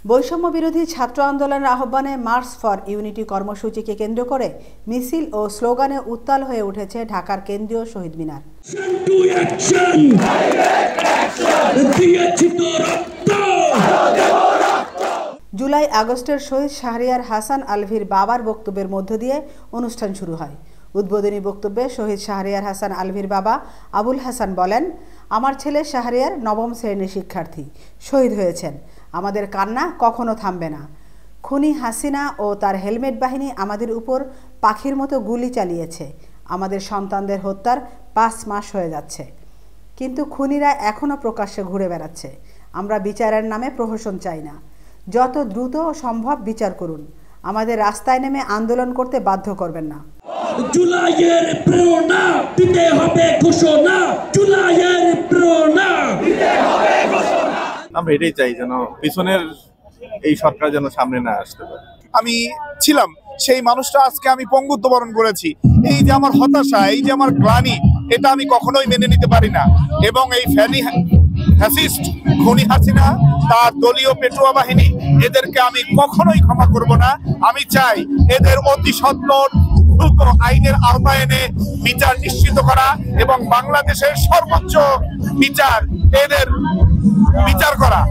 বৈষম্য বিরোধী ছাত্র আন্দোলনের আহ্বানে মার্চ ফর ইউনিটি কর্মসূচিকে কেন্দ্র করে মিছিল ও স্লোগানে উত্তাল হয়ে উঠেছে ঢাকার কেন্দ্রীয় শহীদ মিনার। জুলাই আগস্টের শহীদ শাহরিয়ার হাসান আলভীর বাবার বক্তব্যের মধ্য দিয়ে অনুষ্ঠান শুরু হয়। উদ্বোধনী বক্তব্যে শহীদ শাহরিয়ার হাসান আলভীর বাবা আবুল হাসান বলেন, আমার ছেলে শাহরিয়ার নবম শ্রেণীর শিক্ষার্থী, শহীদ হয়েছেন। আমাদের কান্না কখনো থামবে না। খুনি হাসিনা ও তার হেলমেট বাহিনী আমাদের উপর পাখির মতো গুলি চালিয়েছে। আমাদের সন্তানদের হত্যার 5 মাস হয়ে যাচ্ছে, কিন্তু খুনিরা এখনও প্রকাশ্যে ঘুরে বেড়াচ্ছে। আমরা বিচারের নামে প্রহসন চাই না। যত দ্রুত সম্ভব বিচার করুন। আমাদের রাস্তায় নেমে আন্দোলন করতে বাধ্য করবেন না। জুলাইয়ের প্রেরণা দিতে হবে ঘোষণা, জুলাইয়ের প্রেরণা দিতে হবে ঘোষণা। আমরা এটাই চাই যেন পিছনের এই সরকার যেন সামনে না আসতে পারে। আমি ছিলাম সেই মানুষটা, আজকে আমি পঙ্গুত্ব বরণ করেছি। এই যে আমার হতাশা, এই যে আমার গ্লানি, এটা আমি কখনোই মেনে নিতে পারি না। এবং এই ফ্যাসিস্ট খুনি হাসিনা, তার দলীয় পেটুয়া বাহিনী, এদেরকে আমি কখনোই ক্ষমা করব না। আমি চাই এদের অতি সত্বর দ্রুত আইনের আওতায় এনে বিচার নিশ্চিত করা এবং বাংলাদেশের সর্বোচ্চ বিচার এদের বিচার করা।